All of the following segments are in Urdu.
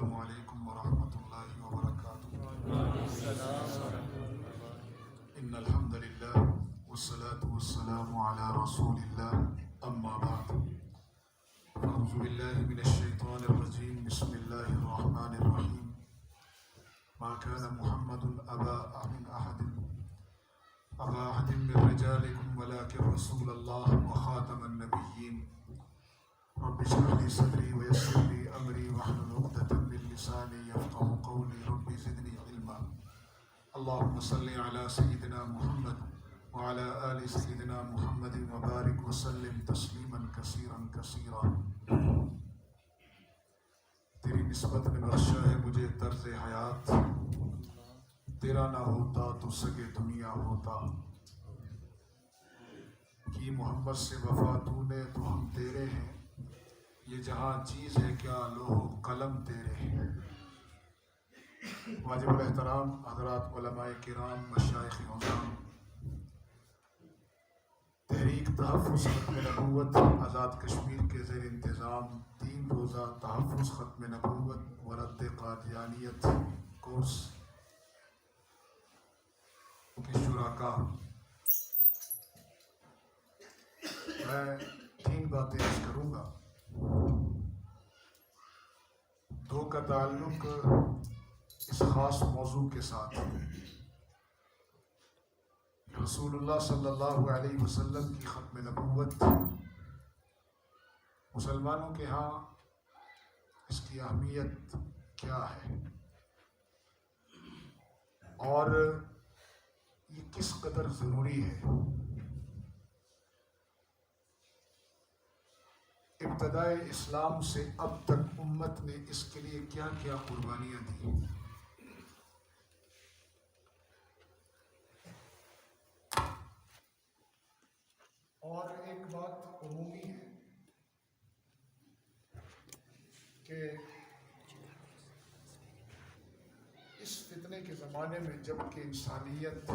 السلام علیکم ورحمۃ اللہ وبرکاتہ۔ ان الحمد للہ والصلاة والسلام علی رسول اللہ، اما بعد، اعوذ باللہ من الشیطان الرجیم، بسم اللہ الرحمن الرحیم۔ ما كان محمد ابا احد من رجالکم ولکن رسول اللہ وخاتم النبیین۔ رب اشرح لي صدري ويسر لي امري واحلل عقدة من لساني يفقهوا قولي، رب زدني علما۔ اللهم صل على سيدنا محمد وعلى آل سيدنا محمد وبارك وسلم تسليما كثيرا كثيرا۔ تیری نسبت نے بخشا ہے مجھے طرز حیات، تیرا نہ ہوتا تو سگے دنیا ہوتا۔ کی محمد سے وفا تو نے تو ہم تیرے ہیں، یہ جہاں چیز ہے کیا لوح و قلم تیرے ہیں۔ واجب الاحترام حضرات علماء کرام، مشائخ عظام، تحریک تحفظ ختم نبوت آزاد کشمیر کے زیر انتظام 3 روزہ تحفظ ختم نبوت و رد قادیانیت کورس کے شرکاء، میں 3 باتیں عرض کروں گا۔ 2 کا تعلق اس خاص موضوع کے ساتھ، رسول اللہ صلی اللہ علیہ وسلم کی ختم نبوت مسلمانوں کے ہاں اس کی اہمیت کیا ہے اور یہ کس قدر ضروری ہے۔ ابتدائے اسلام سے اب تک امت نے اس کے لیے کیا کیا قربانیاں دی۔ اور ایک بات عمومی ہے کہ اس فتنے کے زمانے میں جب کہ انسانیت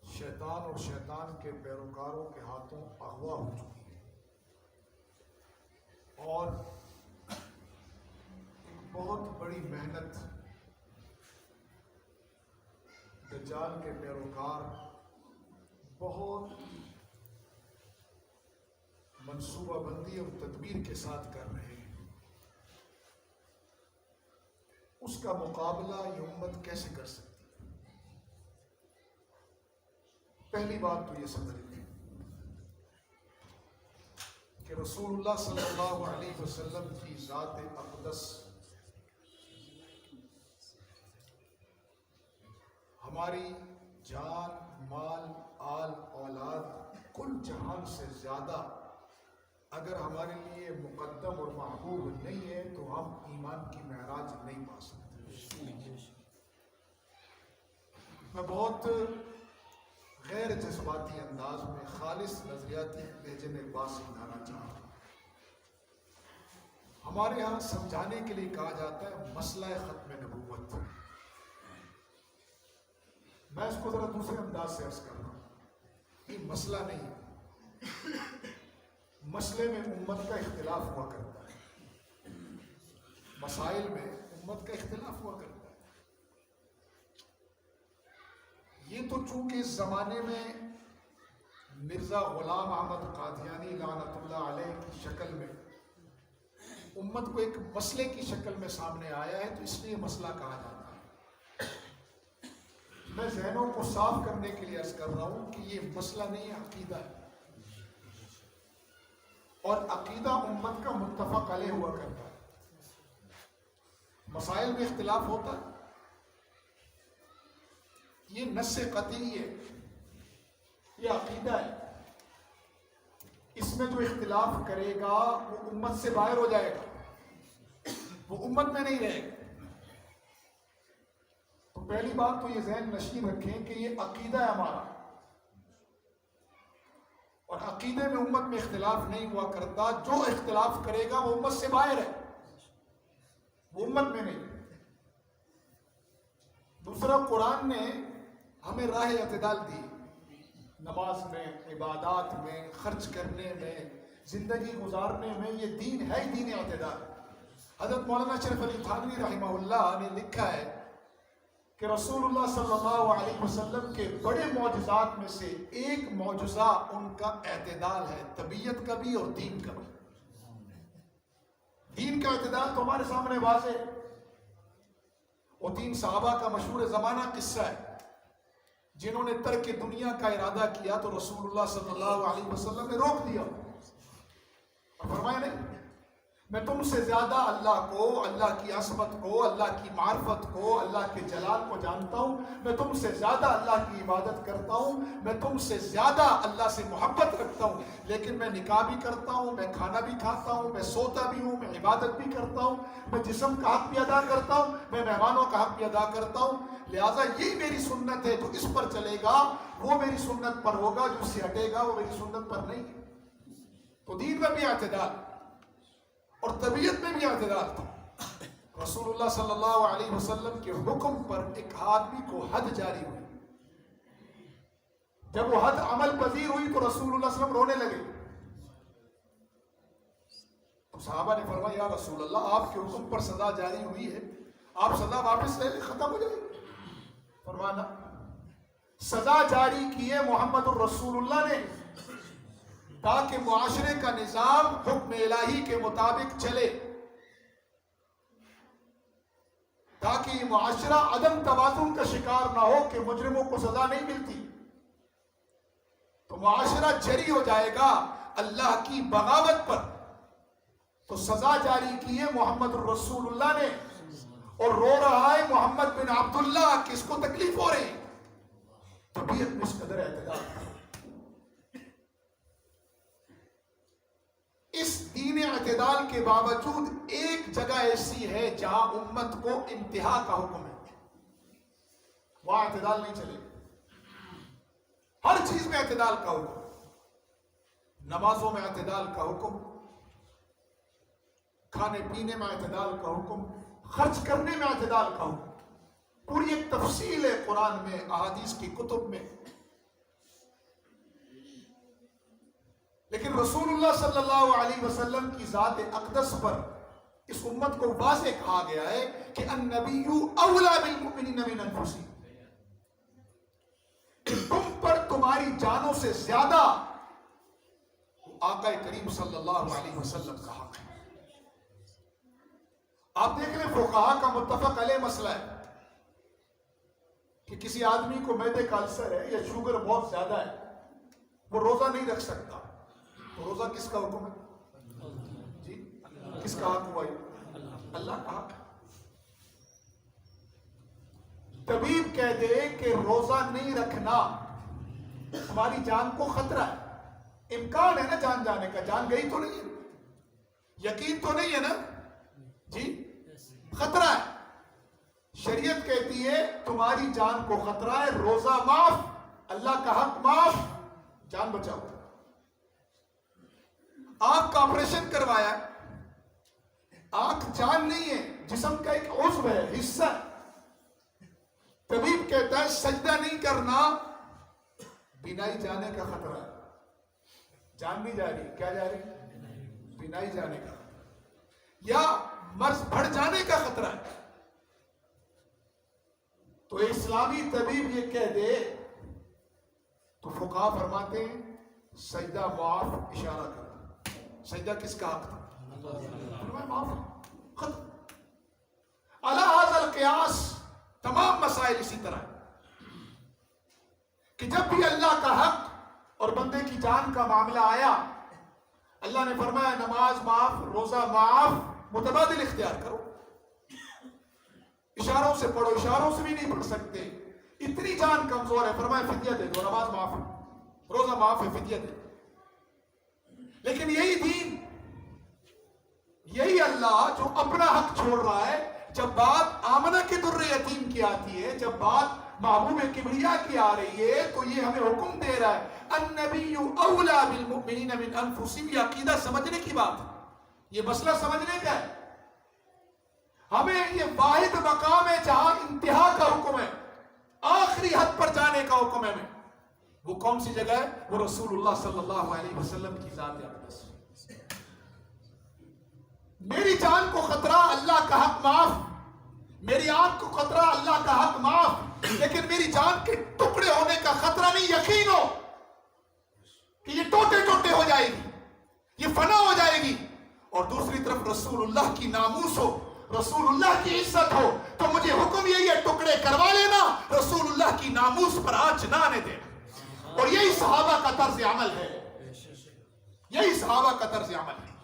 شیطان اور شیطان کے پیروکاروں کے ہاتھوں اغوا ہو چکی ہے، اور ایک بہت بڑی محنت دجال کے پیروکار بہت منصوبہ بندی اور تدبیر کے ساتھ کر رہے ہیں، اس کا مقابلہ یہ امت کیسے کر سکتی؟ پہلی بات تو یہ سمجھ لیں کہ رسول اللہ صلی اللہ علیہ وسلم کی ذات اقدس ہماری جان، مال، آل، اولاد، کل جہان سے زیادہ اگر ہمارے لیے مقدم اور محبوب نہیں ہے تو ہم ایمان کی معراج نہیں پا سکتے۔ میں بہت غیر جذباتی انداز میں خالص نظریاتی لہجے میں بات سمجھانا چاہتا ہوں۔ ہمارے ہاں سمجھانے کے لیے کہا جاتا ہے مسئلہ ختم نبوت۔ میں اس کو ذرا دوسرے انداز سے عرض کر رہا ہوں، یہ مسئلہ نہیں ہے، مسئلے میں امت کا اختلاف ہوا کرتا ہے، مسائل میں امت کا اختلاف ہوا کرتا ہے۔ یہ تو چونکہ اس زمانے میں مرزا غلام احمد قادیانی لعنت اللہ علیہ کی شکل میں امت کو ایک مسئلے کی شکل میں سامنے آیا ہے تو اس لیے مسئلہ کہا جاتا ہے۔ میں ذہنوں کو صاف کرنے کے لیے عرض کر رہا ہوں کہ یہ مسئلہ نہیں ہے، عقیدہ ہے، اور عقیدہ امت کا متفق علیہ ہوا کرتا ہے۔ مسائل میں اختلاف ہوتا ہے، یہ نص قطعی ہے، یہ عقیدہ ہے، اس میں جو اختلاف کرے گا وہ امت سے باہر ہو جائے گا، وہ امت میں نہیں رہے گا۔ تو پہلی بات تو یہ ذہن نشین رکھیں کہ یہ عقیدہ ہے ہمارا، اور عقیدے میں امت میں اختلاف نہیں ہوا کرتا، جو اختلاف کرے گا وہ امت سے باہر ہے، وہ امت میں نہیں۔ دوسرا، قرآن نے ہمیں راہ اعتدال دی، نماز میں، عبادات میں، خرچ کرنے میں، زندگی گزارنے میں، یہ دین ہے ہی دین اعتدال۔ حضرت مولانا شریف علی تھانوی رحمہ اللہ نے لکھا ہے کہ رسول اللہ صلی اللہ علیہ وسلم کے بڑے معجزات میں سے ایک معجزہ ان کا اعتدال ہے، طبیعت کا بھی اور دین کا بھی۔ دین کا اعتدال تو ہمارے سامنے واضح ہے۔ وہ 3 صحابہ کا مشہور زمانہ قصہ ہے جنہوں نے ترک دنیا کا ارادہ کیا تو رسول اللہ صلی اللہ علیہ وسلم نے روک دیا اور فرمایا نہیں، میں تم سے زیادہ اللہ کو، اللہ کی عظمت کو، اللہ کی معرفت کو، اللہ کے جلال کو جانتا ہوں، میں تم سے زیادہ اللہ کی عبادت کرتا ہوں، میں تم سے زیادہ اللہ سے محبت رکھتا ہوں، لیکن میں نکاح بھی کرتا ہوں، میں کھانا بھی کھاتا ہوں، میں سوتا بھی ہوں، میں عبادت بھی کرتا ہوں، میں جسم کا حق بھی ادا کرتا ہوں، میں مہمانوں کا حق بھی ادا کرتا ہوں، لہٰذا یہی میری سنت ہے، جو اس پر چلے گا وہ میری سنت پر ہوگا، جو اس سے ہٹے گا وہ میری سنت پر نہیں۔ تو دین میں بھی اعتدال اور طبیعت میں بھی اعتدال تھا۔ رسول اللہ صلی اللہ علیہ وسلم کے حکم پر ایک آدمی کو حد جاری ہوئی، جب وہ حد عمل پذیر ہوئی تو رسول اللہ صلی اللہ علیہ وسلم رونے لگے۔ تو صحابہ نے فرمایا یا رسول اللہ، آپ کے حکم پر سزا جاری ہوئی ہے، آپ سزا واپس لے لیں، ختم ہو جائے۔ فرمانا سزا جاری کی ہے محمد الرسول اللہ نے، تاکہ معاشرے کا نظام حکم الہی کے مطابق چلے، تاکہ یہ معاشرہ عدم توازن کا شکار نہ ہو کہ مجرموں کو سزا نہیں ملتی، تو معاشرہ جری ہو جائے گا اللہ کی بغاوت پر۔ تو سزا جاری کی ہے محمد الرسول اللہ نے، اور رو رہا ہے محمد بن عبداللہ، کس کو تکلیف ہو رہی۔ طبیعت میں اس قدر اعتدال۔ اس دین اعتدال کے باوجود ایک جگہ ایسی ہے جہاں امت کو انتہا کا حکم ہے، وہاں اعتدال نہیں چلے گا۔ ہر چیز میں اعتدال کا حکم، نمازوں میں اعتدال کا حکم، کھانے پینے میں اعتدال کا حکم، خرچ کرنے میں اعتدال کا حکم۔ پوری ایک تفصیل ہے قرآن میں، احادیث کی کتب میں۔ لیکن رسول اللہ صلی اللہ علیہ وسلم کی ذات اقدس پر اس امت کو واضح کہا گیا ہے کہ النبی اولا بالمؤمنین من انفسہم، تم پر تمہاری جانوں سے زیادہ آقا کریم صلی اللہ علیہ وسلم کا حق ہے۔ آپ دیکھ لیں فقہاء کا متفق علیہ مسئلہ ہے کہ کسی آدمی کو معدے کا السر ہے یا شوگر بہت زیادہ ہے، وہ روزہ نہیں رکھ سکتا، تو روزہ کس کا حکم ہے؟ جی کس کا حق ہوا یہ؟ اللہ کا حق۔ طبیب کہہ دے کہ روزہ نہیں رکھنا، ہماری جان کو خطرہ ہے، امکان ہے نا جان جانے کا، جان گئی تو نہیں ہے، یقین تو نہیں ہے نا جی، خطرہ ہے۔ شریعت کہتی ہے تمہاری جان کو خطرہ ہے، روزہ معاف، اللہ کا حق معاف، جان بچاؤ۔ آنکھ کا آپریشن کروایا، آنکھ جان نہیں ہے، جسم کا ایک عضو ہے، حصہ۔ طبیب کہتا ہے سجدہ نہیں کرنا، بینائی جانے کا خطرہ ہے، جان نہیں جا رہی، کیا جا رہی؟ بینائی جانے کا، یا مرض بڑھ جانے کا خطرہ ہے۔ تو اسلامی طبیب یہ کہہ دے تو فقہاء فرماتے ہیں سجدہ معاف، اشارہ کرنا، سجدہ کس کا حق تھا؟ معاف، ختم۔ علی ھذا القیاس تمام مسائل اسی طرح کہ جب بھی اللہ کا حق اور بندے کی جان کا معاملہ آیا، اللہ نے فرمایا نماز معاف، روزہ معاف، متبادل اختیار کرو، اشاروں سے پڑھو، اشاروں سے بھی نہیں پڑھ سکتے، اتنی جان کمزور ہے، فرمایا فدیہ دے دو، نماز معاف ہے، روزہ معاف ہے، فدیہ دے دو۔ لیکن یہی دین، یہی اللہ جو اپنا حق چھوڑ رہا ہے، جب بات آمنہ کے در یتیم کی آتی ہے، جب بات محبوب کبریا کی آ رہی ہے، تو یہ ہمیں حکم دے رہا ہے النبی اولا بالمؤمنین من انفسہم۔ یہ عقیدہ سمجھنے کی بات ہے، یہ مسئلہ سمجھنے کا ہے۔ ہمیں یہ واحد مقام ہے جہاں انتہا کا حکم ہے، آخری حد پر جانے کا حکم ہے ہمیں۔ وہ کون سی جگہ ہے؟ وہ رسول اللہ صلی اللہ علیہ وسلم کی ذات اقدس. میری جان کو خطرہ، اللہ کا حق معاف. میری آنکھ کو خطرہ، اللہ کا حق معاف. لیکن میری جان کے ٹکڑے ہونے کا خطرہ نہیں، یقین ہو کہ یہ ٹوٹے ٹوٹے ہو جائے گی، یہ فنا ہو جائے گی. اور دوسری طرف رسول اللہ کی ناموس ہو، رسول اللہ کی عزت ہو، تو مجھے حکم یہی ہے ٹکڑے کروا لینا، رسول اللہ کی ناموس پر آنچ نہ آنے دینا. اور یہی صحابہ کا طرز عمل ہے، یہی صحابہ کا طرز عمل ہے.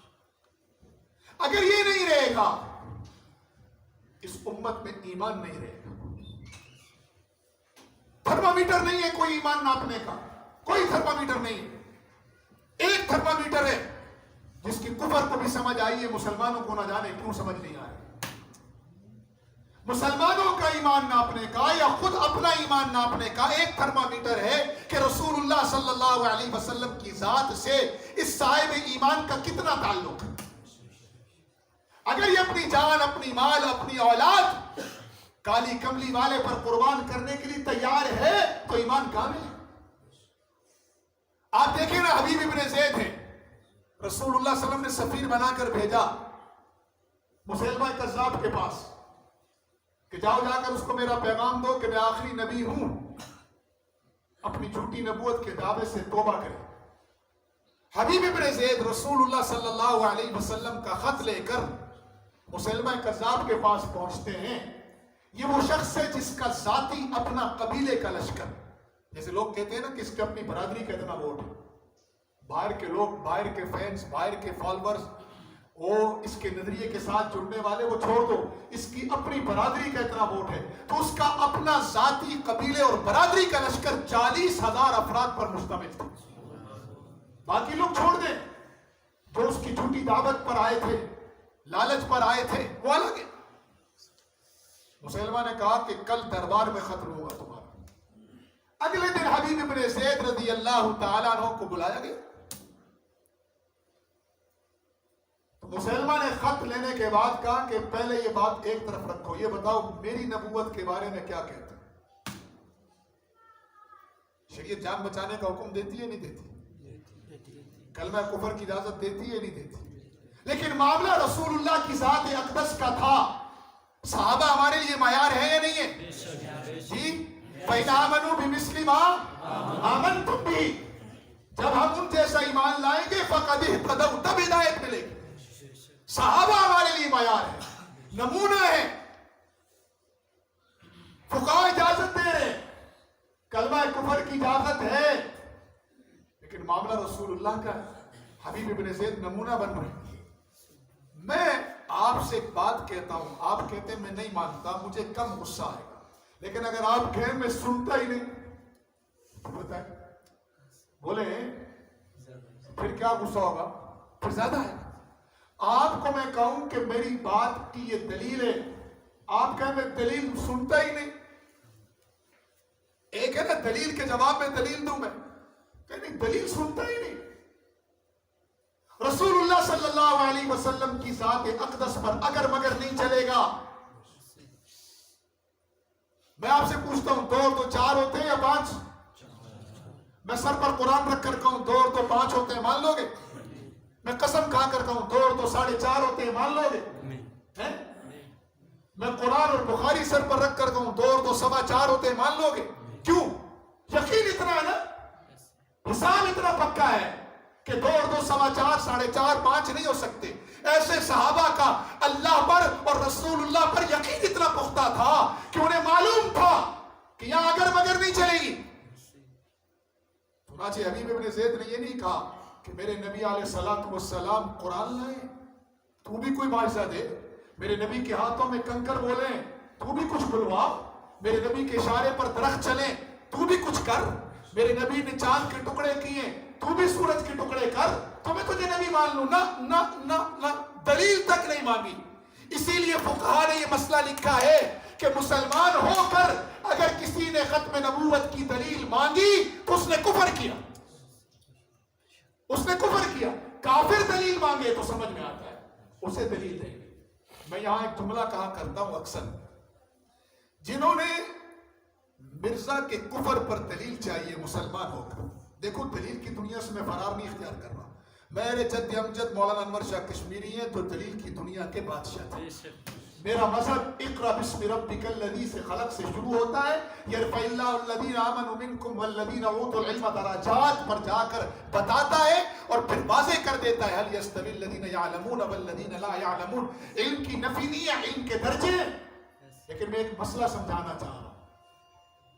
اگر یہ نہیں رہے گا اس امت میں ایمان نہیں رہے گا. تھرمامیٹر نہیں ہے کوئی ایمان ناپنے کا، کوئی تھرمامیٹر نہیں ہے. ایک تھرمامیٹر ہے جس کی کفر کو بھی سمجھ آئی ہے، مسلمانوں کو نہ جانے کیوں سمجھ نہیں آ رہی. مسلمانوں کا ایمان ناپنے کا یا خود اپنا ایمان ناپنے کا ایک تھرمامیٹر ہے کہ رسول اللہ صلی اللہ علیہ وسلم کی ذات سے اس صاحب ایمان کا کتنا تعلق ہے. اگر یہ اپنی جان، اپنی مال، اپنی اولاد کالی کملی والے پر قربان کرنے کے لیے تیار ہے تو ایمان کامل ہے. آپ دیکھیں نا، حبیب ابن زید ہے، رسول اللہ صلی اللہ علیہ وسلم نے سفیر بنا کر بھیجا مسیلمہ کذاب کے پاس کہ جاؤ جا کر اس کو میرا پیغام دو کہ میں آخری نبی ہوں، اپنی جھوٹی نبوت کے دعوے سے توبہ کرے. حبیب ابن زید رسول اللہ صلی اللہ علیہ وسلم کا خط لے کر مسلمہ کذاب کے پاس پہنچتے ہیں. یہ وہ شخص ہے جس کا ذاتی اپنا قبیلے کا لشکر، جیسے لوگ کہتے ہیں نا کہ اس کے اپنی برادری کا اتنا ووٹ ہے. باہر کے لوگ، باہر کے فینس، باہر کے فالورز، وہ اس کے نظریے کے ساتھ جڑنے والے وہ چھوڑ دو، اس کی اپنی برادری کا اتنا ووٹ ہے. تو اس کا اپنا ذاتی قبیلے اور برادری کا لشکر 40,000 افراد پر مشتمل تھا. باقی لوگ چھوڑ دیں، جو اس کی جھوٹی دعوت پر آئے تھے، لالچ پر آئے تھے، وہ الگ ہے. مسلمہ نے کہا کہ کل دربار میں ختم ہوگا تمہارا. اگلے دن حبیب ابن زید رضی اللہ تعالیٰ عنہ کو بلایا گیا. تو مسلمہ نے خط لینے کے بعد کہا کہ پہلے یہ بات ایک طرف رکھو، یہ بتاؤ میری نبوت کے بارے میں کیا کہتے ہیں. شریعت جان بچانے کا حکم دیتی ہے نہیں دیتی؟ کلمہ کفر کی اجازت دیتی ہے نہیں دیتی؟ لیکن معاملہ رسول اللہ کی ذات اقدس کا تھا. صحابہ ہمارے لیے معیار ہے یا نہیں ہے؟ جی، فَإِنْ آمَنُوا بِمِثْلِ مَا آمَنْتُمْ بِهِ، جب ہم ان جیسا ایمان لائیں گے فَقَدْ اهْتَدَوْا، تب ہدایت ملے گی. صحابہ ہمارے لیے معیار ہے، نمونہ ہے. فقہاء اجازت دے رہے، کلمہ کفر کی اجازت ہے، لیکن معاملہ رسول اللہ کا حبیب ابن زید نمونہ بن رہے. میں آپ سے ایک بات کہتا ہوں، آپ کہتے ہیں میں نہیں مانتا، مجھے کم غصہ آئے گا. لیکن اگر آپ کہیں میں سنتا ہی نہیں، بتائیں بولے پھر کیا غصہ ہوگا؟ پھر زیادہ ہے. آپ کو میں کہوں کہ میری بات کی یہ دلیل ہے، آپ کہیں میں دلیل سنتا ہی نہیں. ایک ہے نا دلیل کے جواب میں دلیل دوں، میں کہ نہیں دلیل سنتا ہی نہیں. رسول اللہ صلی اللہ علیہ وسلم کی ذات اقدس پر اگر مگر نہیں چلے گا. میں آپ سے پوچھتا ہوں، 2 اور 2 4 ہوتے ہیں یا 5؟ میں سر پر قرآن رکھ کر کہوں 2 اور 2 5 ہوتے ہیں، مان لو گے؟ میں قسم کھا کر کہوں 2 اور 2 4.5 ہوتے ہیں، مان لو گے؟ میں قرآن اور بخاری سر پر رکھ کر کہوں 2 اور 2 4.25 ہوتے ہیں، مان لو گے؟ کیوں؟ یقین اتنا ہے نا، حساب اتنا پکا ہے کہ 2 اور 2 4.25 4.5 5 نہیں ہو سکتے. ایسے صحابہ کا اللہ پر اور رسول اللہ پر یقین اتنا پختہ تھا کہ انہیں معلوم تھا کہ یہاں اگر مگر نہیں چلے گی. چنانچہ حبیب ابن زید نے یہ نہیں کہا کہ میرے نبی علیہ الصلوۃ والسلام قرآن لائیں تو بھی کوئی معجزہ دے، میرے نبی کے ہاتھوں میں کنکر بولیں تو بھی کچھ بلوا، میرے نبی کے اشارے پر درخت چلیں تو بھی کچھ کر، میرے نبی نے چاند کے ٹکڑے کیے تو بھی سورج کے ٹکڑے کر تو میں تجھے نبی مان لوں. نہ نہ نہ نہ، دلیل تک نہیں مانگی. اسی لیے فقہاء نے یہ مسئلہ لکھا ہے کہ مسلمان ہو کر اگر کسی نے ختم نبوت کی دلیل مانگی تو اس نے کفر کیا، اس نے کفر کیا. کافر دلیل مانگے تو سمجھ میں آتا ہے، اسے دلیل دیں گے. میں یہاں ایک جملہ کہا کرتا ہوں اکثر، جنہوں نے مرزا کے کفر پر دلیل چاہیے مسلمان ہو کر. دیکھو دلیل کی دنیا سے میں فرار نہیں اختیار کر رہا. میرے جد امجد مولانا انور شاہ کشمیری ہیں تو دلیل کی دنیا کے بادشاہ تھے. میرا مذہب اقرا بسم ربک الذی سے خلق سے شروع ہوتا ہے. یرفع اللہ الذین آمنوا منکم والذین اوتوا العلم درجات پر جا کر بتاتا ہے اور پھر واضح کر دیتا ہے هل یستوی الذین یعلمون والذین لا یعلمون. علم کی نفی نہیں ہے، علم کے درجے. لیکن میں ایک مسئلہ سمجھانا چاہ رہا ہوں،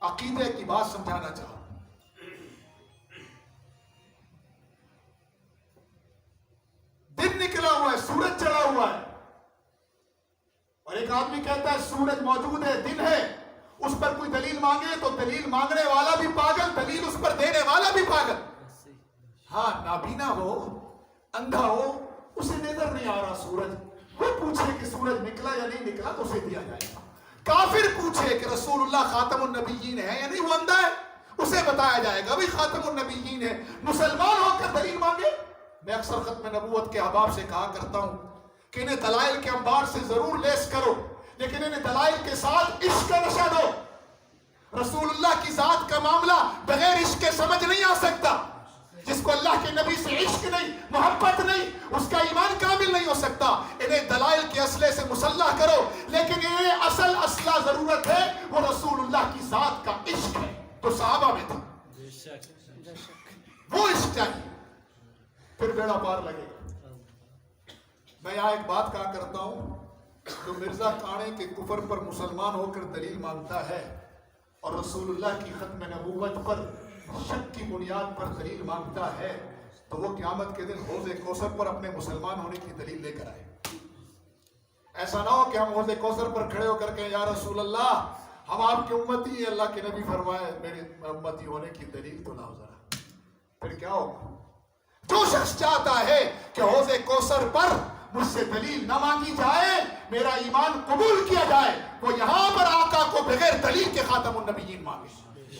عقیدے کی بات سمجھانا چاہ رہا ہوں. دن نکلا ہوا ہے، سورج چڑھا ہوا ہے، اور ایک آدمی کہتا ہے سورج موجود ہے، دن ہے. اس پر کوئی دلیل مانگے تو دلیل مانگنے والا بھی پاگل، دلیل اس پر دینے والا بھی پاگل. ہاں نابینا ہو، اندھا ہو، اسے نظر نہیں آ رہا سورج، وہ پوچھے کہ سورج نکلا یا نہیں نکلا تو اسے دیا جائے گا. کافر پوچھے کہ رسول اللہ خاتم النبیین ہے یا نہیں، وہ اندھا ہے، اسے بتایا جائے گا بھی خاتم النبیین ہے. مسلمان ہو کر دلیل مانگے. میں اکثر ختم نبوت کے احباب سے کہا کرتا ہوں کہ انہیں دلائل کے انبار سے ضرور لیس کرو، لیکن انہیں دلائل کے ساتھ عشق کا نشہ دو. رسول اللہ کی ذات کا معاملہ بغیر عشق کے سمجھ نہیں آ سکتا. جس کو اللہ کے نبی سے عشق نہیں، محبت نہیں، اس کا ایمان کامل نہیں ہو سکتا. انہیں دلائل کے اسلحے سے مسلح کرو، لیکن انہیں اصل اسلحہ ضرورت ہے وہ رسول اللہ کی ذات کا عشق ہے تو صحابہ میں تھا. وہ عشق چاہیے، پھر بیڑا پار لگے گا. میں یہاں ایک بات کہا کرتا ہوں، جو مرزا کانے کے کفر پر مسلمان ہو کر دلیل مانگتا ہے اور رسول اللہ کی ختم نبوت پر شک کی بنیاد پر دلیل مانگتا ہے تو وہ قیامت کے دن حوض کوثر پر اپنے مسلمان ہونے کی دلیل لے کر آئے. ایسا نہ ہو کہ ہم حوض کوثر پر کھڑے ہو کر کے یا رسول اللہ ہم آپ کے امتی ہیں، اللہ کے نبی فرمائے میرے امتی ہونے کی دلیل تو لاؤ ذرا. پھر کیا ہوگا؟ جو شخص چاہتا ہے کہ حوض کوثر پر مجھ سے دلیل نہ مانگی جائے، میرا ایمان قبول کیا جائے، وہ یہاں پر آقا کو بغیر دلیل کے خاتم النبیین مانگے.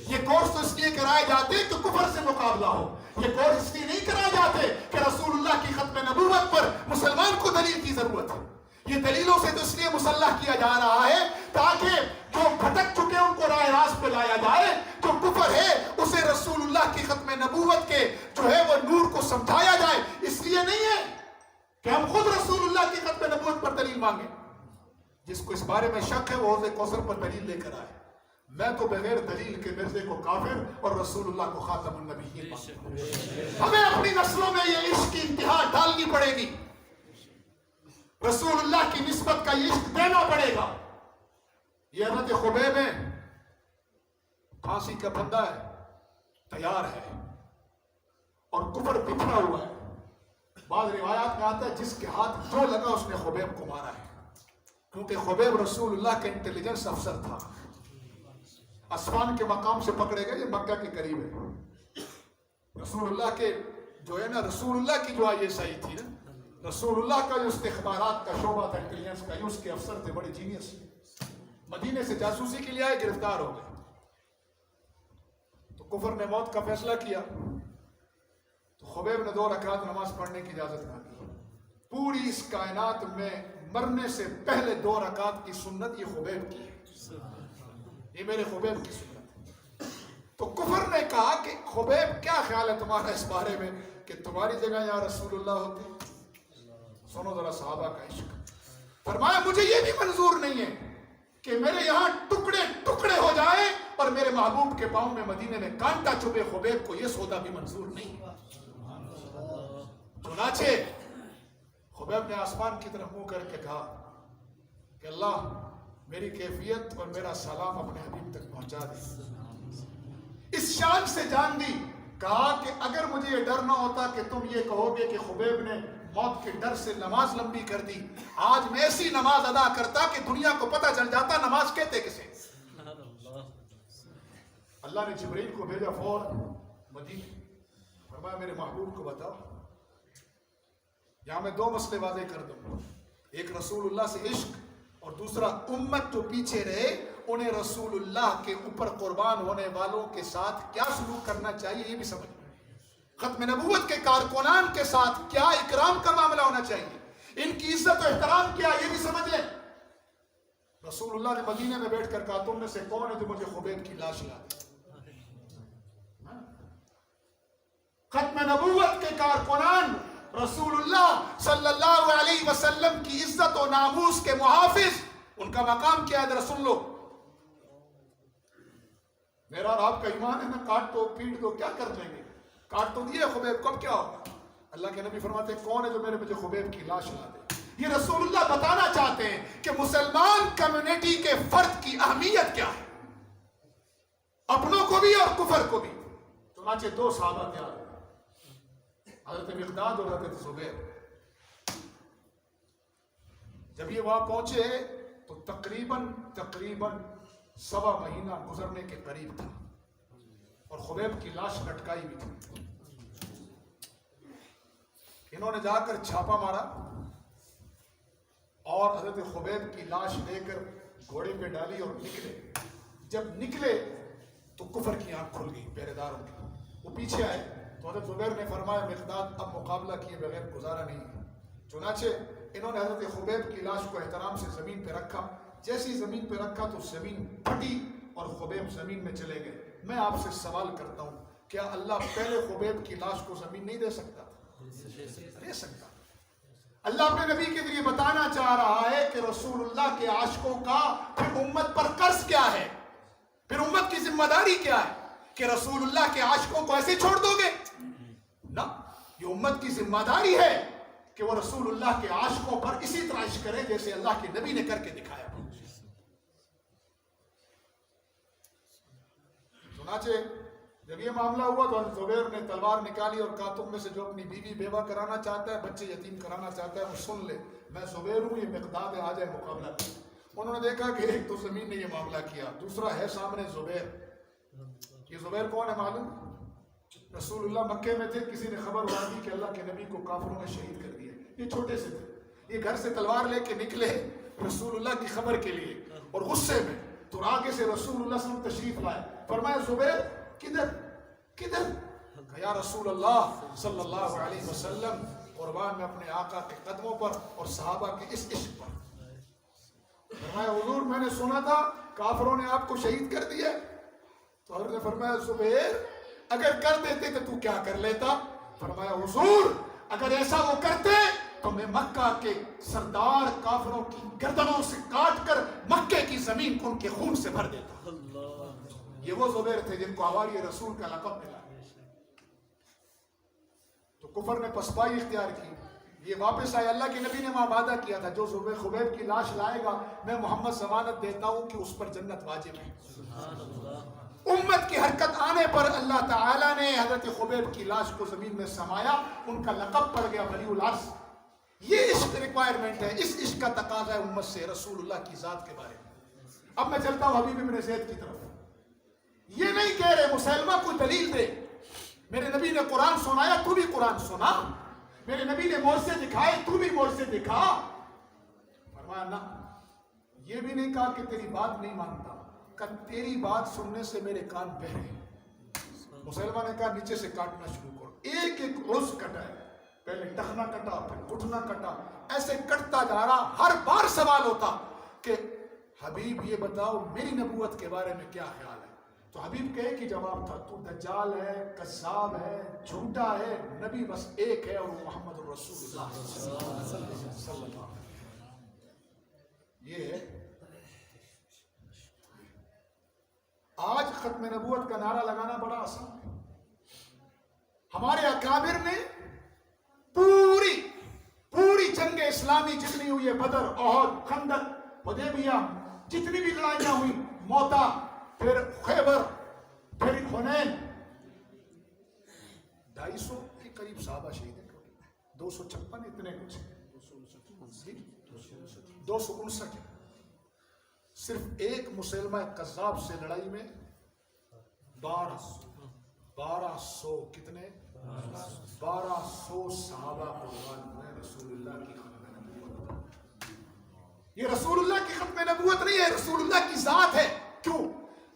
یہ کورس تو اس لیے کرائے جاتے کہ کفر سے مقابلہ ہو. یہ کورس اس لیے نہیں کرائے جاتے کہ رسول اللہ کی ختم نبوت پر مسلمان کو دلیل کی ضرورت ہے. یہ دلیلوں سے تو اس لیے مسلح کیا جا رہا ہے تاکہ جو بھٹک چکے ان کو راہ راست پہ لایا جائے. جو کفر ہے اسے رسول اللہ کی ختم نبوت کے جو ہے وہ نور کو سمجھایا جائے. اس لیے نہیں ہے کہ ہم خود رسول اللہ کی ختم نبوت پر دلیل مانگیں. جس کو اس بارے میں شک ہے وہ حوض کوثر پر دلیل لے کر آئے. میں تو بغیر دلیل کے مرزے کو کافر اور رسول اللہ کو خاتم النبیین مانگتا ہوں. ہمیں اپنی نسلوں میں یہ عشق کی انتہا ڈالنی پڑے گی. رسول اللہ کی نسبت کا یہ عشق دینا پڑے گا. یہ حضرت خبیب ہے، پھانسی کا بندہ ہے، تیار ہے اور کفر بکھرا ہوا ہے. بعض روایات میں آتا ہے جس کے ہاتھ جو لگا اس نے خبیب کو مارا ہے، کیونکہ خبیب رسول اللہ کا انٹیلیجنس افسر تھا. اسفان کے مقام سے پکڑے گئے، یہ مکہ کے قریب ہے. رسول اللہ کے جو ہے نا، رسول اللہ کی جو آئی ایس آئی تھی نا، رسول اللہ کا جو استخبارات کا شعبہ تھا، انٹیلیجنس کا، یہ اس کے افسر تھے، بڑے جینیس. مدینے سے جاسوسی کے لیے آئے، گرفتار ہو گئے. تو کفر نے موت کا فیصلہ کیا تو خبیب نے 2 رکعت نماز پڑھنے کی اجازت مانگی. پوری اس کائنات میں مرنے سے پہلے 2 رکعت کی سنت یہ خبیب کی ہے، یہ میرے خبیب کی سنت. تو کفر نے کہا کہ خبیب کیا خیال ہے تمہارا اس بارے میں کہ تمہاری جگہ یہاں رسول اللہ ہوتے. سنو ذرا صحابہ کا عشق. فرمایا مجھے یہ بھی منظور نہیں ہے کہ میرے یہاں ٹکڑے ٹکڑے ہو جائیں اور میرے محبوب کے پاؤں میں مدینے میں کانٹا چبھے. خبیب کو یہ سودا بھی منظور نہیں. چنانچہ خبیب نے آسمان کی طرف منہ کر کے کہا کہ اللہ میری کیفیت اور میرا سلام اپنے حبیب تک پہنچا دے. اس شان سے جان دی. کہا کہ اگر مجھے یہ ڈر نہ ہوتا کہ تم یہ کہو گے کہ خبیب نے موت کے ڈر سے نماز لمبی کر دی، آج میں ایسی نماز ادا کرتا کہ دنیا کو پتہ چل جاتا نماز کہتے کسے. اللہ نے جبرائیل کو بھیجا فوراً مدینے. فرمایا میرے محبوب کو بتاؤ. یہاں میں 2 مسئلے واضح کر دوں. ایک رسول اللہ سے عشق اور دوسرا امت جو پیچھے رہے انہیں رسول اللہ کے اوپر قربان ہونے والوں کے ساتھ کیا سلوک کرنا چاہیے یہ بھی سمجھ. ختم نبوت کے کارکنان کے ساتھ کیا اکرام کا معاملہ ہونا چاہیے، ان کی عزت و احترام کیا یہ بھی سمجھ لیں. رسول اللہ نے مدینے میں بیٹھ کر کہا تم میں سے کون ہے جو مجھے خبیب کی لاش لا دے؟ ختم نبوت کے کارکنان رسول اللہ صلی اللہ علیہ وسلم کی عزت و ناموس کے محافظ، ان کا مقام کیا ہے؟ رسول اللہ میرا اور آپ کا ایمان ہے نا، کاٹ دو پیٹ دو کیا کر لیں گے، کاٹ تو دیے خبیب کو، اب کیا ہوگا؟ اللہ کے نبی فرماتے ہیں کون ہے جو مجھے خبیب کی لاش لا دے؟ یہ رسول اللہ بتانا چاہتے ہیں کہ مسلمان کمیونٹی کے فرد کی اہمیت کیا ہے، اپنوں کو بھی اور کفر کو بھی۔ چنانچہ دو صحابہ تیار ہوئے، حضرت مقداد اور حضرت زبیر۔ جب یہ وہاں پہنچے تو تقریباً 1.25 مہینہ گزرنے کے قریب تھا اور خبیب کی لاش لٹکائی بھی تھی۔ انہوں نے جا کر چھاپا مارا اور حضرت خبیب کی لاش لے کر گھوڑے پہ ڈالی اور نکلے۔ جب نکلے تو کفر کی آنکھ کھل گئی پہرے داروں کی، وہ پیچھے آئے تو حضرت زبیر نے فرمایا مقداد اب مقابلہ کیے بغیر گزارا نہیں ہے۔ چنانچہ انہوں نے حضرت خبیب کی لاش کو احترام سے زمین پہ رکھا، جیسی زمین پہ رکھا تو زمین پھٹی اور خبیب زمین میں چلے گئے۔ میں آپ سے سوال کرتا ہوں، کیا اللہ پہلے خبیب کی لاش کو زمین نہیں دے سکتا؟ دے سکتا۔ اللہ اپنے نبی کے ذریعے بتانا چاہ رہا ہے کہ رسول اللہ کے عاشقوں کا پھر امت پر قرض کیا ہے، پھر امت کی ذمہ داری کیا ہے کہ رسول اللہ کے عاشقوں کو ایسے چھوڑ دو گے؟ نہ، یہ امت کی ذمہ داری ہے کہ وہ رسول اللہ کے عاشقوں پر اسی طرح عشق کرے جیسے اللہ کے نبی نے کر کے دکھایا۔ چنانچہ جب یہ معاملہ ہوا تو حضرت زبیر نے تلوار نکالی اور کہا تم میں سے جو اپنی بیوی بیوہ کرانا چاہتا ہے، بچے یتیم کرانا چاہتا ہے، وہ سن لے، میں زبیر ہوں، یہ مقداد ہے، آ جائے مقابلہ کر۔ انہوں نے دیکھا کہ ایک تو زمین نے یہ معاملہ کیا، دوسرا ہے سامنے زبیر۔ یہ زبیر کون ہے معلوم؟ رسول اللہ مکے میں تھے، کسی نے خبر اڑا دی کہ اللہ کے نبی کو کافروں نے شہید کر دیا۔ یہ چھوٹے سے تھے، یہ گھر سے تلوار لے کے نکلے رسول اللہ کی خبر کے لیے اور غصے میں، تو آگے سے رسول اللہ صلی اللہ علیہ وسلم تشریف لائے۔ فرمایا زبیر کدھر کدھر؟ یا رسول اللہ صلی اللہ علیہ وسلم، قربان میں اپنے آقا کے قدموں پر اور صحابہ کے اس عشق پر۔ فرمایا حضور میں نے سنا تھا کافروں نے آپ کو شہید کر دیا۔ تو حضرت نے فرمایا زبیر اگر کر دیتے تو کیا کر لیتا؟ فرمایا حضور اگر ایسا وہ کرتے تو میں مکہ کے سردار کافروں کی گردنوں سے کاٹ کر مکے کی زمین کو ان کے خون سے بھر دیتا۔ یہ وہ زبیر تھے جن کو حواریِ رسول کا لقب ملا۔ تو کفر نے پسپائی اختیار کی، یہ واپس آئے۔ اللہ کے نبی نے وہاں وعدہ کیا تھا جو زبیر خبیب کی لاش لائے گا میں محمد ضمانت دیتا ہوں کہ اس پر جنت واجب ہے۔ امت کی حرکت آنے پر اللہ تعالیٰ نے حضرت خبیب کی لاش کو زمین میں سمایا، ان کا لقب پڑ گیا ولی العرش۔ یہ عشق ریکوائرمنٹ ہے، اس عشق کا تقاضا ہے امت سے رسول اللہ کی ذات کے بارے میں۔ اب میں چلتا ہوں حبیب ابن زید کی طرف۔ یہ نہیں کہہ رہے مسلمہ کوئی دلیل دے، میرے نبی نے قرآن سنایا تو بھی قرآن سنا، میرے نبی نے معجزے دکھائے تو بھی معجزے دکھا۔ فرمایا نہ، یہ بھی نہیں کہا کہ تیری بات نہیں مانتا، کہ تیری بات سننے سے میرے کان بہرے۔ مسلمہ نے کہا نیچے سے کاٹنا شروع کرو، ایک ایک عضو کٹا ہے، پہلے ٹخنا کٹا پھر گھٹنا کٹا، ایسے کٹتا جا رہا۔ ہر بار سوال ہوتا کہ حبیب یہ بتاؤ میری نبوت کے بارے میں کیا خیال ہے؟ تو حبیب کا ایک ہی جواب تھا، تو دجال ہے، کذاب ہے، جھوٹا ہے، نبی بس ایک ہے اور وہ محمد الرسول اللہ صلی اللہ علیہ وسلم۔ یہ ہے آج ختم نبوت کا نعرہ لگانا بڑا آسان ہے۔ ہمارے اکابر نے پوری جنگ اسلامی جتنی ہوئی ہے، بدر، احد، خندق، حدیبیہ، جتنی بھی لڑائیاں ہوئی، موتا، پھر خیبر، پھر حنین، 250 کے قریب صحابہ شہید ہیں، 256 اتنے کچھ، 259۔ صرف ایک مسلمہ کذاب سے لڑائی میں 1200 کتنے؟ 1200 صحابہ قربان ہوئے رسول اللہ کی ختم نبوت۔ یہ رسول اللہ کی ختم نبوت نہیں ہے، رسول اللہ کی ذات ہے۔ کیوں؟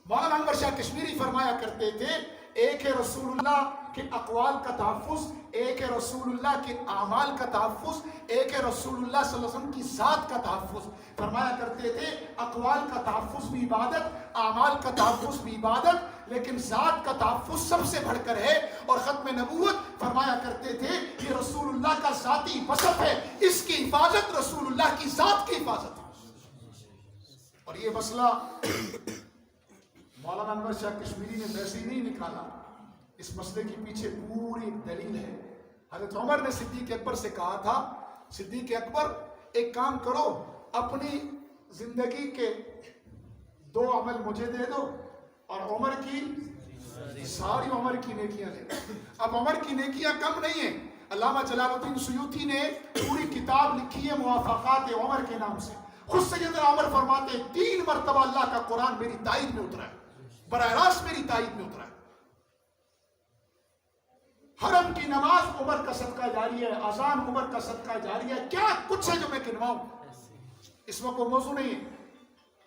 مولانا انور شاہ کشمیری فرمایا کرتے تھے ایک ہے رسول اللہ کہ اقوال کا تحفظ، ایک ہے رسول اللہ کے اعمال کا تحفظ، ایک ہے رسول اللہ صلی اللہ علیہ وسلم کی ذات کا تحفظ. فرمایا کرتے تھے اقوال کا تحفظ بھی عبادت، اعمال کا تحفظ بھی عبادت، لیکن ذات کا تحفظ سب سے بڑھ کر ہے. اور ختم نبوت فرمایا کرتے تھے کہ رسول اللہ کا ذاتی وصف ہے، اس کی حفاظت رسول اللہ کی ذات کی حفاظت ہے. اور یہ مسئلہ مولانا انور شاہ کشمیری نے ویسے ہی نہیں نکالا، اس مسئلے کے پیچھے پوری ایک دلیل ہے. حضرت عمر نے صدیق اکبر سے کہا تھا، صدیق اکبر ایک کام کرو، اپنی زندگی کے 2 عمل مجھے دے دو اور عمر کی ساری عمر کی نیکیاں لے. اب عمر کی نیکیاں کم نہیں ہیں. علامہ جلال الدین سیوطی نے پوری کتاب لکھی ہے موافقات عمر کے نام سے. خود سیدنا عمر فرماتے ہیں 3 مرتبہ اللہ کا قرآن میری تائید میں اترا ہے، براہ راست میری تائید میں اترا ہے. حرم کی نماز عمر کا صدقہ جاری ہے، اذان عمر کا صدقہ جاری ہے. کیا کچھ ہے جو میں گنواؤں، اس میں کوئی موضوع نہیں ہے.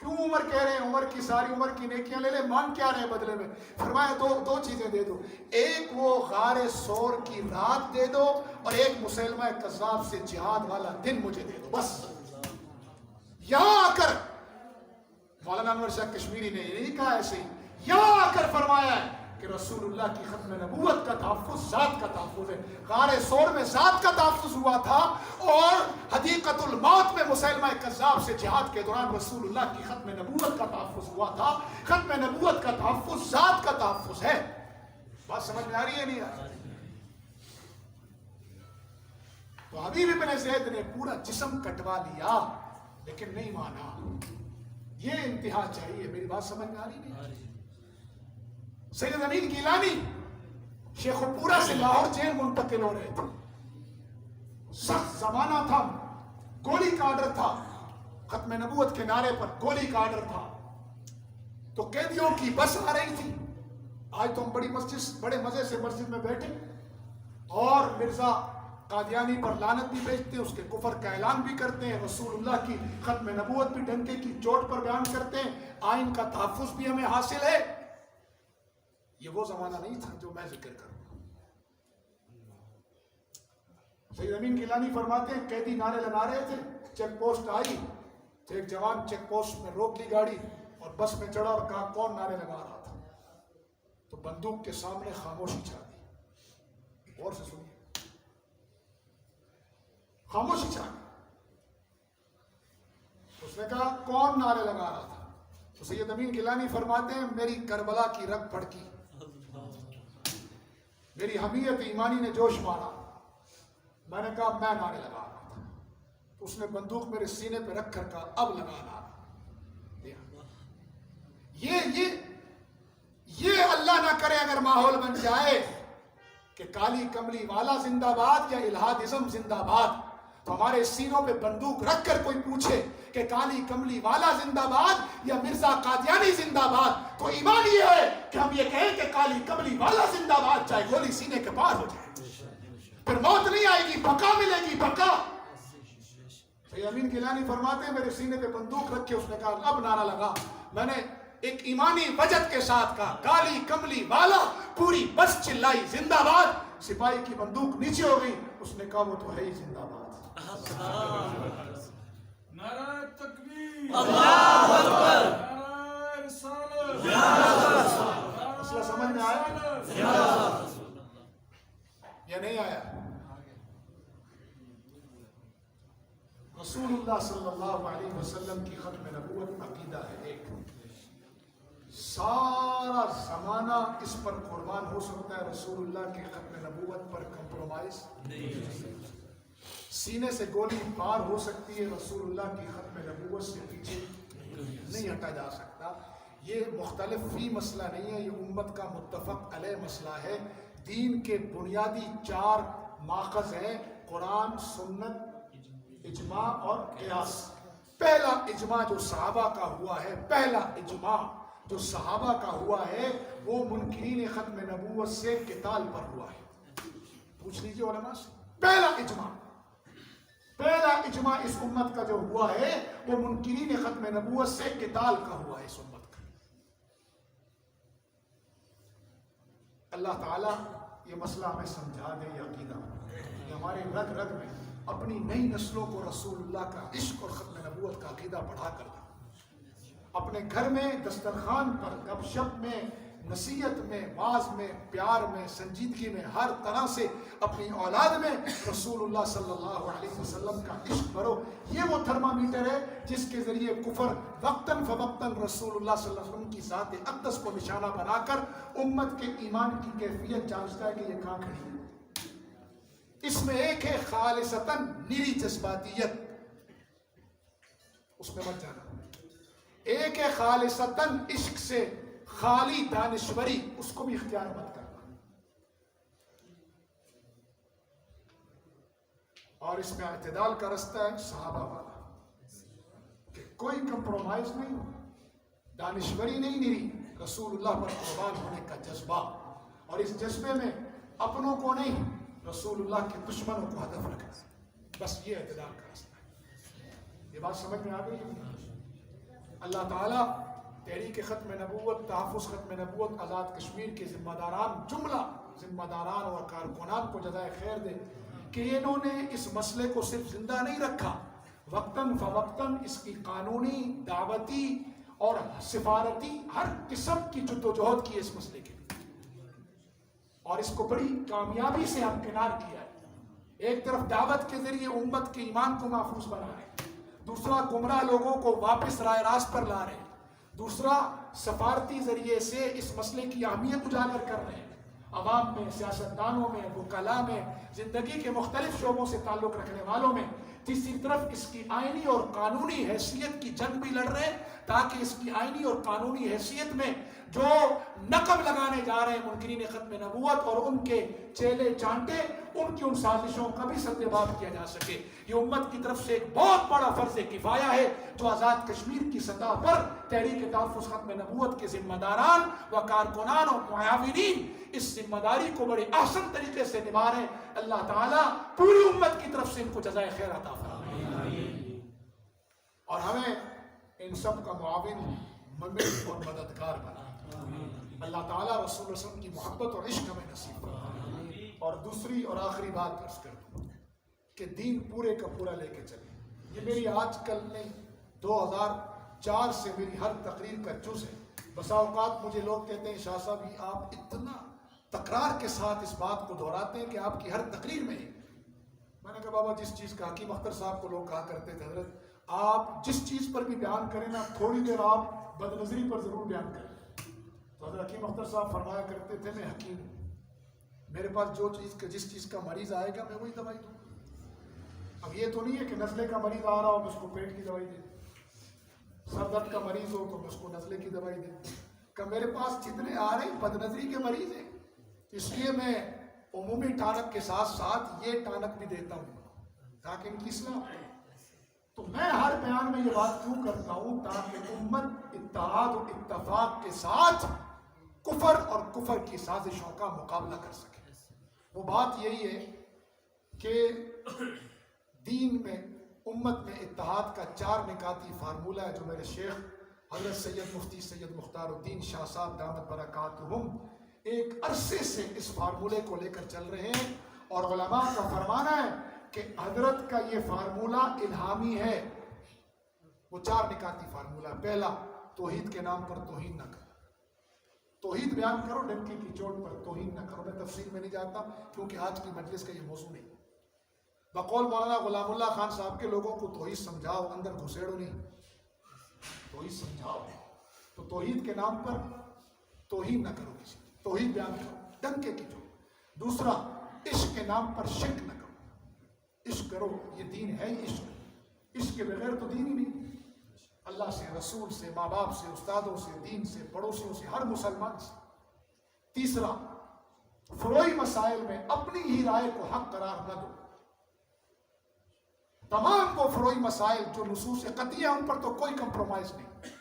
کیوں عمر کہہ رہے ہیں عمر کی ساری عمر کی نیکیاں لے لے، مان کیا رہے ہیں بدلے میں؟ فرمایا دو چیزیں دے دو، ایک وہ غار سور کی رات دے دو اور ایک مسلمہ کذاب سے جہاد والا دن مجھے دے دو. بس یہاں آ کر مولانا انور شاہ کشمیری نے یہ نہیں کہا ایسے ہی، یہاں آ کر فرمایا ہے کہ رسول اللہ کی ختم نبوت کا تحفظ ذات کا تحفظ ہے. غار سور میں ذات کا تحفظ ہوا تھا اور حدیقت الموت میں مسلمہ کذاب سے جہاد کے دوران رسول اللہ کی ختم نبوت کا تحفظ ہوا تھا. ختم نبوت کا تحفظ ذات کا تحفظ ہے. بات سمجھ میں آ رہی ہے نہیں آ رہی؟ تو حبیب ابن زید نے پورا جسم کٹوا لیا لیکن نہیں مانا. یہ انتہا چاہیے. میری بات سمجھ میں آ رہی نہیں؟ سید امین گیلانی شیخ پورا سے لاہور جیل منتقل ہو رہے تھے. سخت زمانہ تھا، گولی کا آرڈر تھا، ختم نبوت کے نعرے پر گولی کا آرڈر تھا. تو قیدیوں کی بس آ رہی تھی. آج تو ہم بڑے مزے سے مسجد میں بیٹھے اور مرزا قادیانی پر لعنت بھی بھیجتے ہیں، اس کے کفر کا اعلان بھی کرتے ہیں، رسول اللہ کی ختم نبوت بھی ڈنکے کی چوٹ پر بیان کرتے ہیں، آئین کا تحفظ بھی ہمیں حاصل ہے. یہ وہ زمانہ نہیں تھا جو میں ذکر کروں. سید امین گیلانی فرماتے ہیں قیدی نعرے لگا رہے تھے، چیک پوسٹ آئی تو ایک جوان چیک پوسٹ میں روک لی گاڑی اور بس میں چڑھا اور کہا کون نعرے لگا رہا تھا؟ تو بندوق کے سامنے خاموشی چھا دی. غور سے سنیے، خاموشی چھا دی. اس نے کہا کون نعرے لگا رہا تھا؟ تو سید امین گیلانی فرماتے ہیں میری کربلا کی رگ پھڑکی، میری حمیت ایمانی نے جوش مارا. میں نے کہا میں نعرے لگا رہا تھا. تو اس نے بندوق میرے سینے پہ رکھ کر کہا اب لگانا. یہ اللہ نہ کرے اگر ماحول بن جائے کہ کالی کملی والا زندہ باد یا الہادازم زندہ باد، تو ہمارے سینوں پہ بندوق رکھ کر کوئی پوچھے کہ کالی کملی والا زندہ باد یا مرزا قادیانی زندہ باد، تو ایمان یہ ہے کہ ہم یہ کہیں کہ کالی کملی والا زندہ باد، چاہے گولی سینے کے پار ہو جائے. پھر موت نہیں آئے گی، بقا ملے گی، بقا. سید امین گیلانی فرماتے ہیں میرے سینے پہ بندوق رکھ کے اس نے کہا اب نعرہ لگا. میں نے ایک ایمانی وجد کے ساتھ کہا کالی کملی والا، پوری بس چلائی زندہ باد. سپاہی کی بندوق نیچے ہو گئی. اس نے کہا وہ تو ہے ہی زندہ باد. نعرہ تکبیر، اللہ اکبر، نعرہ رسالت، مسئلہ سمجھ میں آیا یا نہیں آیا؟ رسول اللہ صلی اللہ علیہ وسلم کی ختم نبوت عقیدہ ہے ایک. سارا زمانہ اس پر قربان ہو سکتا ہے، رسول اللہ کی ختم نبوت پر کمپرومائز نہیں. سینے سے گولی پار ہو سکتی ہے، رسول اللہ کی ختم نبوت سے پیچھے نہیں ہٹا جا سکتا. یہ مختلف فی مسئلہ نہیں ہے، یہ امت کا متفق علیہ مسئلہ ہے. دین کے بنیادی 4 ماخذ ہیں، قرآن، سنت، اجماع اور قیاس. پہلا اجماع جو صحابہ کا ہوا ہے، پہلا اجماع جو صحابہ کا ہوا ہے وہ منکرین ختم نبوت سے قتال پر ہوا ہے. پوچھ لیجیے علماء سے. پہلا اجماع اس امت کا جو ہوا ہے وہ منکرین ختم نبوت سے قتال کا ہوا ہے اس امت کا. اللہ تعالیٰ یہ مسئلہ ہمیں سمجھا دے یہ عقیدہ، یہ ہمارے رگ رگ میں اپنی نئی نسلوں کو رسول اللہ کا عشق اور ختم نبوت کا عقیدہ پڑھا کر دیں، اپنے گھر میں دسترخوان پر گپ شپ میں نصیحت میں واعظ میں پیار میں سنجیدگی میں ہر طرح سے اپنی اولاد میں رسول اللہ صلی اللہ علیہ وسلم کا عشق بھرو۔ یہ وہ تھرمامیٹر ہے جس کے ذریعے کفر وقتاً فوقتاً رسول اللہ صلی اللہ علیہ وسلم کی ذات اقدس کو نشانہ بنا کر امت کے ایمان کی کیفیت جانچتا ہے کہ یہ کہاں کھڑی ہے۔ اس میں ایک ہے خالصتاً نیری جذباتیت، اس میں مت جانا، ایک ہے خالصتاً عشق سے خالی دانشوری، اس کو بھی اختیار مت کرنا، اور اس میں اعتدال کا رستہ ہے صحابہ والا کہ کوئی کمپرومائز نہیں، دانشوری نہیں نیری، رسول اللہ پر قربان ہونے کا جذبہ، اور اس جذبے میں اپنوں کو نہیں رسول اللہ کے دشمنوں کو ہدف رکھنا، بس یہ اعتدال کا رستہ ہے۔ یہ بات سمجھ میں آ گئی؟ اللہ تعالیٰ تحریک ختم نبوت، تحفظ ختم نبوت، آزاد کشمیر کے ذمہ داران، جملہ ذمہ داران اور کارکنان کو جزائے خیر دے کہ انہوں نے اس مسئلے کو صرف زندہ نہیں رکھا، وقتاً فوقتاً اس کی قانونی، دعوتی اور سفارتی ہر قسم کی جدوجہد کی اس مسئلے کے لیے، اور اس کو بڑی کامیابی سے ہمکنار کیا ہے۔ ایک طرف دعوت کے ذریعے امت کے ایمان کو محفوظ بنا رہے ہیں، دوسرا گمراہ لوگوں کو واپس رائے راست پر لا رہے ہیں، دوسرا سفارتی ذریعے سے اس مسئلے کی اہمیت اجاگر کر رہے ہیں، عوام میں، سیاستدانوں میں، وکلاء میں، زندگی کے مختلف شعبوں سے تعلق رکھنے والوں میں، تیسری طرف اس کی آئینی اور قانونی حیثیت کی جنگ بھی لڑ رہے ہیں تاکہ اس کی آئینی اور قانونی حیثیت میں جو نقب لگانے جا رہے ہیں منکرین ختم نبوت اور ان کے چیلے چانٹے، ان کی ان سازشوں کا بھی سدباب کیا جا سکے۔ یہ امت کی طرف سے ایک بہت بڑا فرض کفایہ ہے جو آزاد کشمیر کی سطح پر تحریک تحفظ ختم نبوت کے ذمہ داران و کارکنان اور معاونین اس ذمہ داری کو بڑے احسن طریقے سے نبھا رہے ہیں۔ اللہ تعالیٰ پوری امت کی طرف سے ان کو جزائے خیر عطا فرمائے، اور ہمیں ان سب کا معاون، ممد اور مددگار بنا۔ اللہ تعالیٰ رسول اللہ صلی اللہ علیہ وسلم کی محبت اور عشق ہمیں نصیب فرمائے۔ اور دوسری اور آخری بات عرض کر دوں کہ دین پورے کا پورا لے کے چلے۔ یہ میری آج کل نہیں، 2004 سے میری ہر تقریر کا جز ہے۔ بسا اوقات مجھے لوگ کہتے ہیں شاہ صاحب یہ آپ اتنا تکرار کے ساتھ اس بات کو دہراتے ہیں کہ آپ کی ہر تقریر میں ہی۔ میں نے کہا بابا جس چیز کا حکیم اختر صاحب کو لوگ کہا کرتے تھے حضرت آپ جس چیز پر بھی بیان کریں نا تھوڑی دیر آپ بد نظری پر ضرور بیان کریں۔ تو حضرت حکیم اختر صاحب فرمایا کرتے تھے میں حکیم ہوں، میرے پاس جس چیز کا مریض آئے گا میں وہی دوائی دوں گا۔ اب یہ تو نہیں ہے کہ نزلے کا مریض آ رہا ہو میں اس کو پیٹ کی دوائی دے، سر درد کا مریض ہو تو میں اس کو نزلے کی دوائی دے، کہ میرے پاس جتنے آ رہے ہیں بد نظری کے مریض ہیں، اس لیے میں عمومی ٹانک کے ساتھ ساتھ یہ ٹانک بھی دیتا ہوں تاکہ ان کی اصلاح ہو۔ تو میں ہر بیان میں یہ بات کیوں کرتا ہوں تاکہ امت اتحاد و اتفاق کے ساتھ کفر اور کفر کی سازشوں کا مقابلہ کر سکے۔ وہ بات یہی ہے کہ دین میں امت میں اتحاد کا 4 نکاتی فارمولہ ہے جو میرے شیخ حضرت سید مفتی سید مختار الدین شاہ صاحب دامت برکاتہم ایک عرصے سے اس فارمولے کو لے کر چل رہے ہیں، اور علماء کا فرمانا ہے کہ حضرت کا یہ فارمولہ الہامی ہے۔ وہ 4 نکاتی فارمولہ، پہلا توحید کے نام پر توہین نہ کرو، توحید بیان کرو ڈنکی کی چوٹ پر توہین نہ کرو۔ میں تفصیل میں نہیں جاتا کیونکہ آج کی مجلس کا یہ موضوع نہیں۔ بقول مولانا غلام اللہ خان صاحب کے لوگوں کو توحید سمجھاؤ، اندر گھسیڑو نہیں، توحید سمجھاؤ۔ تو توحید کے نام پر توہین نہ کرو، کسی توحید بیان کرو ڈنکے کی چوٹ۔ دوسرا عشق کے نام پر شرک نہ کرو، عشق کرو، یہ دین ہے ہی عشق، عشق کے بغیر تو دین ہی نہیں۔ اللہ سے، رسول سے، ماں باپ سے، استادوں سے، دین سے، پڑوسیوں سے، ہر مسلمان سے۔ تیسرا فروعی مسائل میں اپنی ہی رائے کو حق قرار نہ دو، تمام وہ فروعی مسائل جو نصوص قطعی ہیں ان پر تو کوئی کمپرومائز نہیں،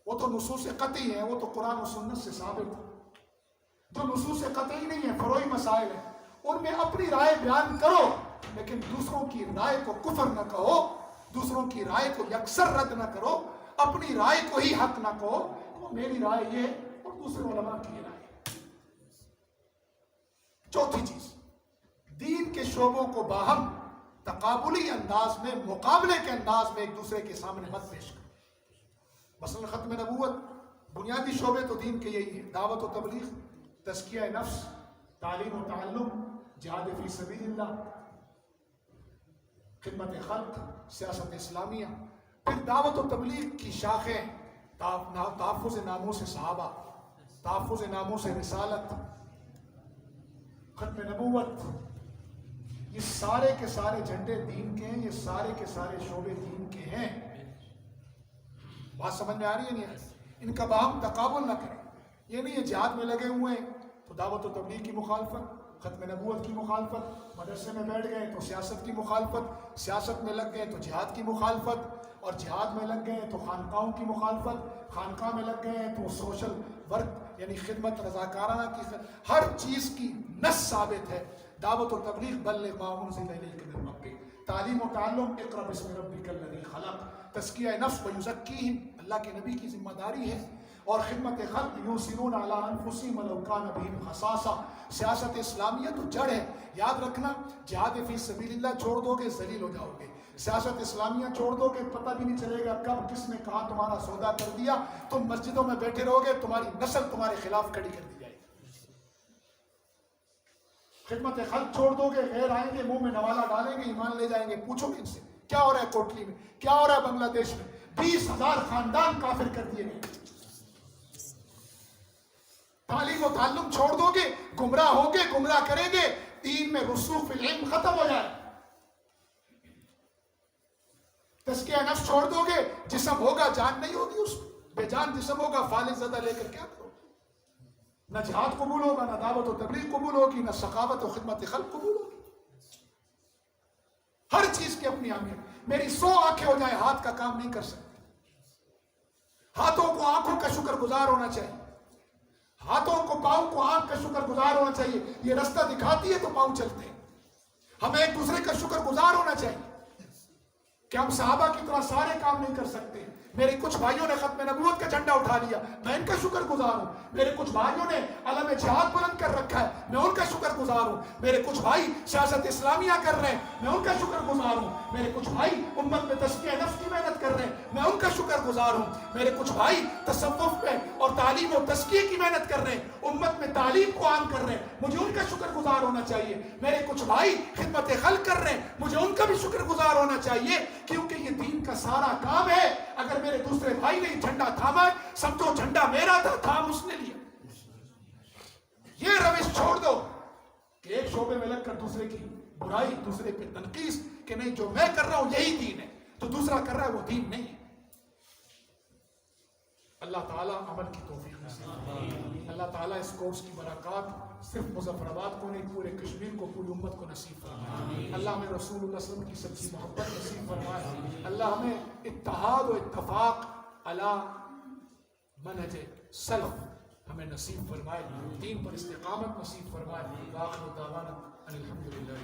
وہ تو نصوص قطعی ہیں، وہ تو قرآن و سنت سے ثابت ہے۔ جو نصوص قطعی نہیں ہیں، فروعی مسائل ہیں، ان میں اپنی رائے بیان کرو، لیکن دوسروں کی رائے کو کفر نہ کہو، دوسروں کی رائے کو یکسر رد نہ کرو، اپنی رائے کو ہی حق نہ کہو وہ میری رائے یہ اور دوسرے علماء کی رائے۔ چوتھا شعبوں کو باہم تقابلی انداز میں، مقابلے کے انداز میں ایک دوسرے کے سامنے مت پیش کریں۔ مثلا ختم نبوت، بنیادی شعبے تو دین کے یہی ہیں: دعوت و تبلیغ، تزکیہ نفس، تعلیم و تعلم، جہاد فی سبیل اللہ، خدمت خلق، سیاست اسلامیہ۔ پھر دعوت و تبلیغ کی شاخیں: تحفظ ناموس صحابہ، تحفظ ناموس رسالت، ختم نبوت۔ یہ سارے کے سارے جھنڈے دین کے ہیں، یہ سارے کے سارے شعبے دین کے ہیں۔ بات سمجھ میں آ رہی ہے نہیں؟ ان کا باہم تقابل نہ کریں۔ یہ نہیں ہے جہاد میں لگے ہوئے ہیں تو دعوت و تبلیغ کی مخالفت، ختم نبوت کی مخالفت، مدرسے میں بیٹھ گئے تو سیاست کی مخالفت، سیاست میں لگ گئے تو جہاد کی مخالفت، اور جہاد میں لگ گئے تو خانقاہوں کی مخالفت، خانقاہ میں لگ گئے تو سوشل ورک یعنی خدمت رضاکارانہ کی ہر چیز کی نص ثابت ہے۔ دعوت و تبلیغ بلغ ما انزل الیک من ربک، تعلیم و تعلم اقرأ باسم ربک الذی خلق، تزکیہ نفس ویزکیہم اللہ کے نبی کی ذمہ داری ہے، اور خدمت خلق یؤثرون علی انفسہم ولو کان بہم خصاصہ۔ سیاست اسلامیہ تو جڑ ہے، یاد رکھنا۔ جہاد فی سبیل اللہ چھوڑ دو گے ذلیل ہو جاؤ گے، سیاست اسلامیہ چھوڑ دو گے پتہ بھی نہیں چلے گا کب کس نے کہاں تمہارا سودا کر دیا، تم مسجدوں میں بیٹھے رہو گے، تمہاری نسل تمہارے خلاف کھڑی کر دی جائے گی۔ خدمت خلق چھوڑ دو گے، غیر آئیں گے، منہ میں نوالا ڈالیں گے، ایمان لے جائیں گے۔ پوچھو ان سے کیا ہو رہا ہے کوٹلی میں، کیا ہو رہا ہے بنگلہ دیش میں؟ 20,000 خاندان کافر کر دیے گئے۔ تعلیم و تعلم چھوڑ دو گے، گمراہ ہوں گے، گمراہ کریں گے، دین میں رسوخ فی العلم ختم ہو جائے۔ تزکیہ نفس چھوڑ دو گے، جسم ہوگا جان نہیں ہوگی، اس بے جان جسم ہوگا، فالح زدہ لے کر کیا کرو؟ نہ جہاد قبول ہوگا، نہ دعوت و تبلیغ قبول ہوگی، نہ سخاوت و خدمت خلق قبول ہوگی۔ ہر چیز کی اپنی اہمیت۔ میری 100 آنکھیں ہو جائیں، ہاتھ کا کام نہیں کر سکتے۔ ہاتھوں کو آنکھوں کا شکر گزار ہونا چاہیے، ہاتھوں کو پاؤں کو آنکھ کا شکر گزار ہونا چاہیے۔ یہ رستہ دکھاتی ہے تو پاؤں چلتے ہیں۔ ہمیں ایک دوسرے کا شکر گزار ہونا چاہیے کہ ہم صحابہ کی طرح سارے کام نہیں کر سکتے۔ میرے کچھ بھائیوں نے ختم نبوت کا جھنڈا اٹھا لیا، میں ان کا شکر گزار ہوں۔ میرے کچھ بھائیوں نے علم جہاد بلند کر رکھا ہے، میں ان کا شکر گزار ہوں۔ میرے کچھ بھائی سیاست اسلامیہ کر رہے ہیں، میں ان کا شکر گزار ہوں۔ میرے کچھ بھائی امت میں تزکیہ نفس کی محنت کر رہے ہیں، میں ان کا شکر گزار ہوں۔ میرے کچھ بھائی تصوف میں اور تعلیم و تزکیے کی محنت کر رہے ہیں، امت میں تعلیم کو عام کر رہے ہیں، مجھے ان کا شکر گزار ہونا چاہیے۔ میرے کچھ بھائی خدمت خلق کر رہے ہیں، مجھے ان کا بھی شکر گزار ہونا چاہیے، کیونکہ یہ دین کا سارا کام ہے۔ اگر میرے دوسرے بھائی نے جھنڈا تھاما ہے، سمجھو جھنڈا میرا تھا، تھام اس نے لیا۔ یہ روش چھوڑ دو کہ ایک شعبے میں لگ کر دوسرے کی برائی، دوسرے پہ تنقید کہ نہیں جو میں کر رہا ہوں یہی دین ہے، تو دوسرا کر رہا ہے وہ دین نہیں ہے۔ اللہ تعالیٰ عمل کی توفیق نصیب، اللہ تعالیٰ اس کورس کی برکات صرف مظفر آباد کو نہیں پورے کشمیر کو، پوری امت کو نصیب فرمائے۔ اللہ ہمیں رسول اللہ صلی اللہ علیہ وسلم کی سچی محبت نصیب فرمائے۔ اللہ ہمیں اتحاد و اتفاق علی منہج سلف ہمیں نصیب فرمائے، دین پر استقامت نصیب فرمائے۔ وآخر دعوانا ان الحمد للہ۔